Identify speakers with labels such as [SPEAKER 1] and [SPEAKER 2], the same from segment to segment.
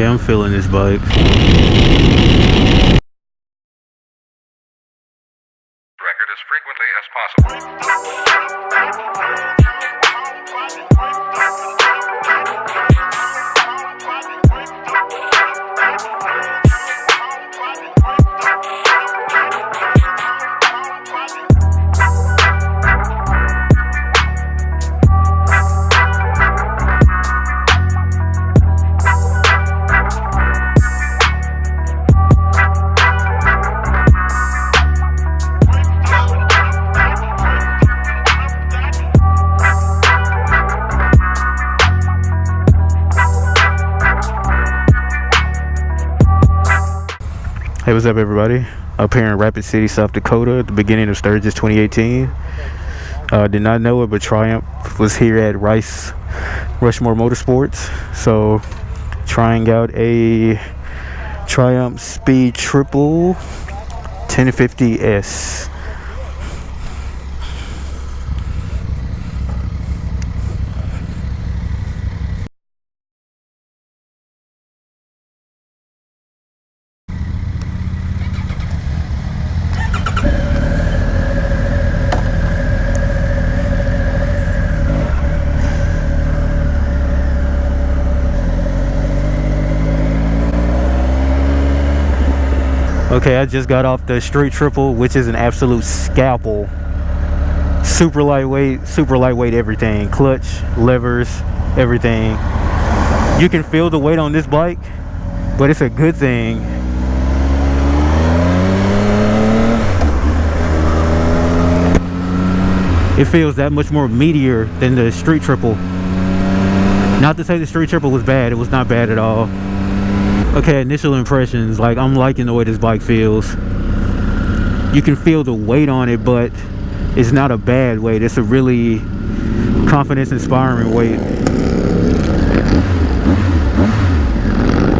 [SPEAKER 1] Yeah, I'm feeling this bike.
[SPEAKER 2] Record as frequently as possible.
[SPEAKER 1] Hey, what's up everybody? Up here in Rapid City, South Dakota at the beginning of Sturgis 2018. Did not know it, but Triumph was here at Rushmore Motorsports. So trying out a Triumph Speed Triple 1050S. Okay, I just got off the Street Triple, which is an absolute scalpel. Super lightweight everything. Clutch, levers, everything. You can feel the weight on this bike, but it's a good thing. It feels that much more meatier than the Street Triple. Not to say the Street Triple was bad, it was not bad at all. Okay, initial impressions, like I'm liking the way this bike feels. You can feel the weight on it, but it's not a bad weight. It's a really confidence inspiring weight.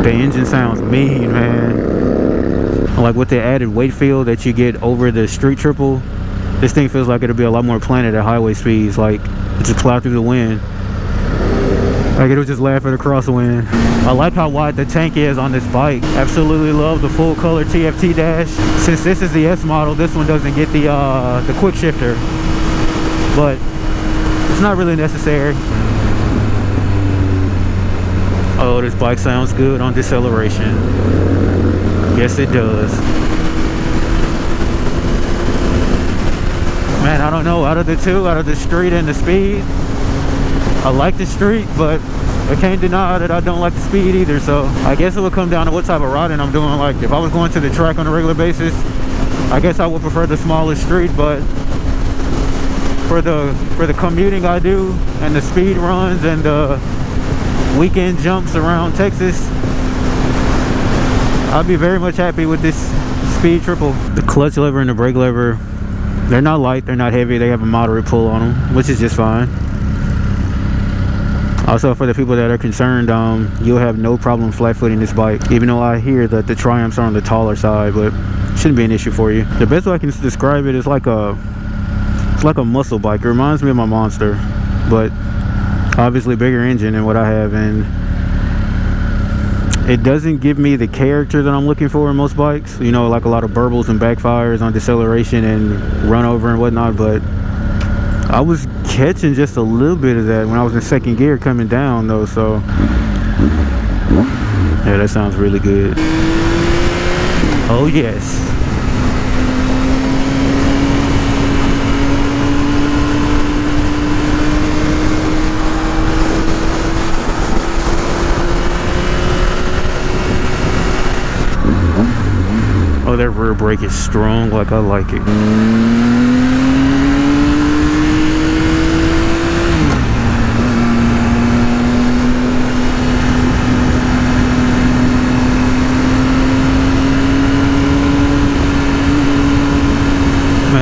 [SPEAKER 1] The engine sounds mean, man. Like with the added weight feel that you get over the Street Triple, this thing feels like it'll be a lot more planted at highway speeds. Like it just plow through the wind. Like it'll just laugh at a crosswind. I like how wide the tank is on this bike. Absolutely love the full color TFT dash. Since this is the S model, this one doesn't get the quick shifter, but it's not really necessary. Oh, this bike sounds good on deceleration. Yes, it does. Man, I don't know, out of the two, out of the street and the speed, I like the street, but I can't deny that I don't like the speed either. So I guess it would come down to what type of riding I'm doing. Like if I was going to the track on a regular basis, I guess I would prefer the smallest street, but for the commuting I do and the speed runs and the weekend jumps around Texas, I'd be very much happy with this Speed Triple. The clutch lever and the brake lever, they're not light, they're not heavy, they have a moderate pull on them, which is just fine. Also, for the people that are concerned, you'll have no problem flat-footing this bike, even though I hear that the Triumphs are on the taller side, but it shouldn't be an issue for you. The best way I can describe it is like a muscle bike. It reminds me of my Monster, but obviously bigger engine than what I have, and it doesn't give me the character that I'm looking for in most bikes. You know, like a lot of burbles and backfires on deceleration and run over and whatnot, but I was catching just a little bit of that when I was in second gear coming down though, so yeah, that sounds really good. Oh yes. Oh, that rear brake is strong, like I like it.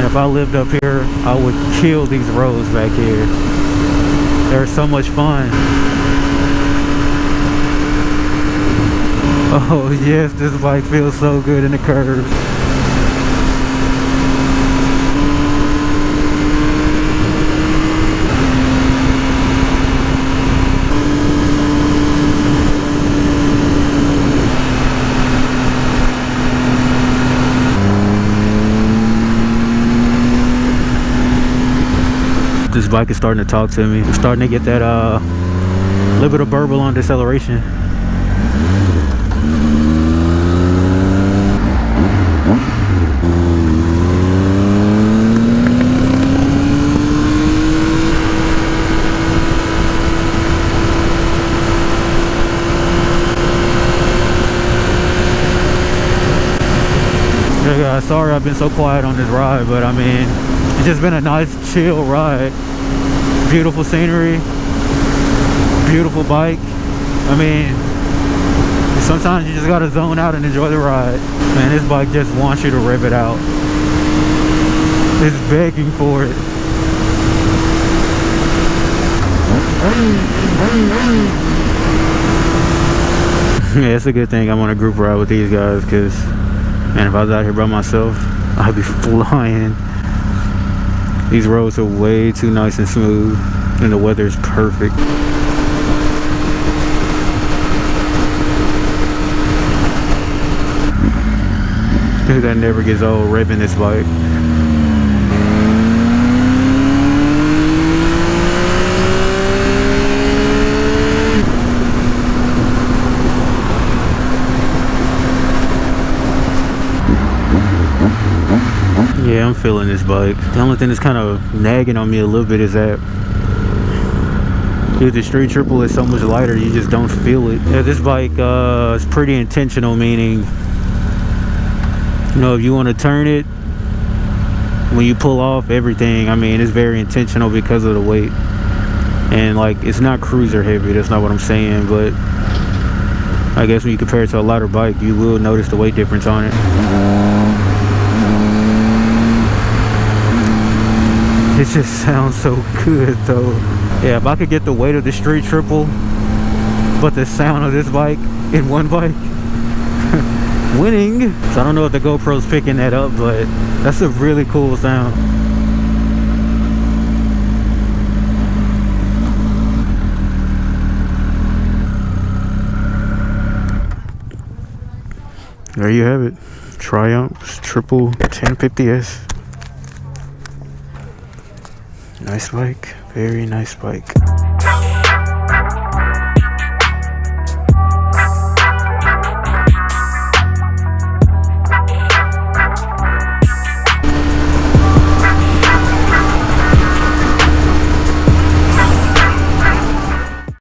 [SPEAKER 1] If I lived up here, I would kill these roads back here. They're so much fun. Oh yes, this bike feels so good in the curves. bike is starting to talk to me. It's starting to get that little bit of burble on deceleration. Sorry I've been so quiet on this ride, but I mean, it's just been a nice chill ride. Beautiful scenery, beautiful bike. I mean, sometimes you just gotta zone out and enjoy the ride. Man, this bike just wants you to rev it out. It's begging for it. Yeah, it's a good thing I'm on a group ride with these guys, because man, if I was out here by myself, I'd be flying. These roads are way too nice and smooth, and the weather is perfect. Dude, that never gets old, revving this bike. Yeah, I'm feeling this bike. The only thing that's kind of nagging on me a little bit is that, dude, the street triple is so much lighter, you just don't feel it. Yeah, this bike is pretty intentional, meaning, you know, if you want to turn it, when you pull off everything, I mean, it's very intentional because of the weight. And like, it's not cruiser heavy, that's not what I'm saying, but I guess when you compare it to a lighter bike, you will notice the weight difference on it. It just sounds so good though. Yeah, if I could get the weight of the street triple, but the sound of this bike in one bike, winning. So I don't know if the GoPro's picking that up, but that's a really cool sound. There you have it. Triumph's Triple 1050S. Nice bike, very nice bike.